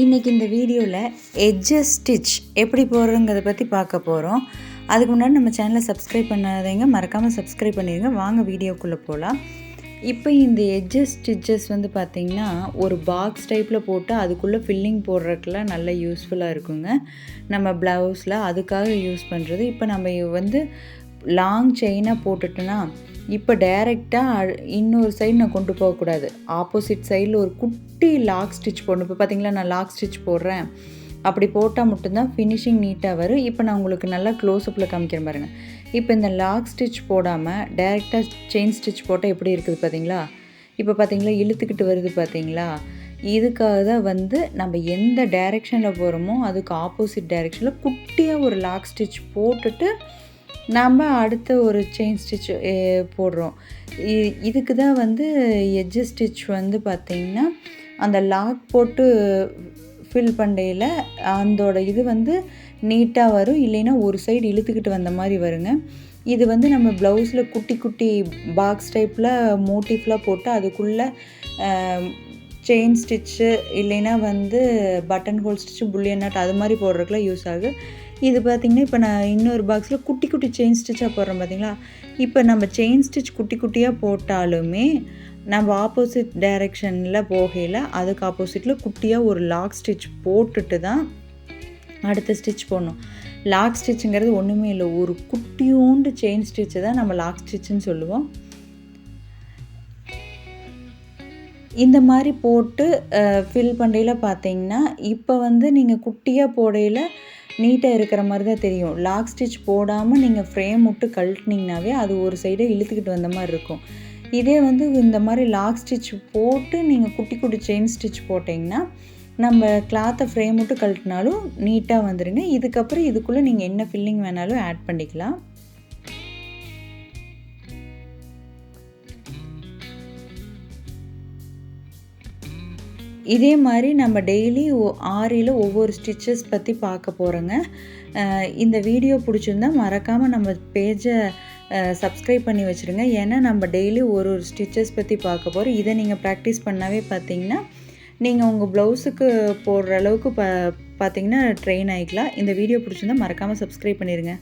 இன்றைக்கி இந்த வீடியோவில் எட்ஜஸ் ஸ்டிச் எப்படி போடுறோங்கிறத பற்றி பார்க்க போகிறோம். அதுக்கு முன்னாடி நம்ம சேனலை சப்ஸ்கிரைப் பண்ணாதீங்க, மறக்காமல் சப்ஸ்கிரைப் பண்ணிடுங்க. வாங்க வீடியோக்குள்ளே போகலாம். இப்போ இந்த எட்ஜஸ் ஸ்டிச்சஸ் வந்து பார்த்திங்கன்னா ஒரு பாக்ஸ் டைப்பில் போட்டு அதுக்குள்ளே ஃபில்லிங் போடுறதுக்குலாம் நல்ல யூஸ்ஃபுல்லாக இருக்குங்க. நம்ம ப்ளவுஸில் அதுக்காக யூஸ் பண்ணுறது. இப்போ நம்ம வந்து லாங் செயினாக போட்டுட்டோன்னா இப்போ டைரெக்டாக இன்னொரு சைடு நான் கொண்டு போகக்கூடாது. ஆப்போசிட் சைடில் ஒரு குட்டி லாக் ஸ்டிச் போடணும். இப்போ பார்த்தீங்களா, நான் லாக் ஸ்டிச் போடுறேன். அப்படி போட்டால் மட்டும்தான் ஃபினிஷிங் நீட்டாக வரும். இப்போ நான் உங்களுக்கு நல்லா க்ளோஸ்அப்பில் காமிக்கிறேன் பாருங்கள். இப்போ இந்த லாக் ஸ்டிச் போடாமல் டைரெக்டாக செயின் ஸ்டிச் போட்டால் எப்படி இருக்குது பார்த்தீங்களா? இப்போ பார்த்தீங்களா, இழுத்துக்கிட்டு வருது பார்த்தீங்களா? இதுக்காக தான் வந்து நம்ம எந்த டைரெக்ஷனில் போகிறோமோ அதுக்கு ஆப்போசிட் டைரெக்ஷனில் குட்டியாக ஒரு லாக் ஸ்டிச் போட்டுட்டு நம்ம அடுத்த ஒரு செயின் ஸ்டிச் போடுறோம். இதுக்கு தான் வந்து எட்ஜ் ஸ்டிச் வந்து பார்த்திங்கன்னா அந்த லாக் போட்டு ஃபில் பண்ணையில் அதோட இது வந்து நீட்டாக வரும். இல்லைன்னா ஒரு சைடு இழுத்துக்கிட்டு வந்த மாதிரி வருங்க. இது வந்து நம்ம ப்ளவுஸில் குட்டி குட்டி பாக்ஸ் டைப்பில் மோட்டிஃப்லாம் போட்டு அதுக்குள்ளே செயின் ஸ்டிச்சு இல்லைன்னா வந்து button whole stitch, bullion not அது மாதிரி போடுறதுக்குலாம் யூஸ் ஆகும். இது பார்த்திங்கன்னா இப்போ நான் இன்னொரு பாக்ஸில் குட்டி குட்டி செயின் ஸ்டிச்சாக போடுறேன் பார்த்திங்களா? இப்போ நம்ம செயின் ஸ்டிச் குட்டி குட்டியாக போட்டாலுமே நம்ம ஆப்போசிட் டைரெக்ஷனில் போகையில் அதுக்கு ஆப்போசிட்டில் குட்டியாக ஒரு லாக் ஸ்டிச் போட்டுட்டு தான் அடுத்த ஸ்டிச் போடணும். லாக் ஸ்டிச்சுங்கிறது ஒன்றுமே இல்லை, ஒரு குட்டியோண்டு செயின் ஸ்டிச்சு தான் நம்ம லாக் ஸ்டிச்சுன்னு சொல்லுவோம். இந்த மாதிரி போட்டு ஃபில் பண்ணையில் பார்த்தீங்கன்னா இப்போ வந்து நீங்கள் குட்டியாக போடையில் நீட்டாக இருக்கிற மாதிரி தான் தெரியும். லாக் ஸ்டிச் போடாமல் நீங்கள் ஃப்ரேம் விட்டு கழட்டினீங்கனாவே அது ஒரு சைடே இழுத்துக்கிட்டு வந்த மாதிரி இருக்கும். இதே வந்து இந்த மாதிரி லாக் ஸ்டிச் போட்டு நீங்கள் குட்டி குட்டி செயின் ஸ்டிச் போட்டிங்கன்னா நம்ம கிளாத்தை ஃப்ரேம் விட்டு கழட்டினாலும் நீட்டாக வந்துடுங்க. இதுக்கப்புறம் இதுக்குள்ளே நீங்கள் என்ன ஃபில்லிங் வேணாலும் ஆட் பண்ணிக்கலாம். இதே மாதிரி நம்ம டெய்லி ஆரியில் ஒவ்வொரு ஸ்டிச்சஸ் பற்றி பார்க்க போகிறோங்க. இந்த வீடியோ பிடிச்சிருந்தா மறக்காமல் நம்ம பேஜை சப்ஸ்கிரைப் பண்ணி வச்சுருங்க. ஏன்னா நம்ம டெய்லி ஒரு ஸ்டிச்சஸ் பற்றி பார்க்க போகிறோம். இதை நீங்கள் ப்ராக்டிஸ் பண்ணாவே பார்த்தீங்கன்னா நீங்கள் உங்கள் ப்ளவுஸுக்கு போடுற அளவுக்கு பார்த்தீங்கன்னா ட்ரெயின் ஆகிக்கலாம். இந்த வீடியோ பிடிச்சிருந்தா மறக்காமல் சப்ஸ்கிரைப் பண்ணிடுங்க.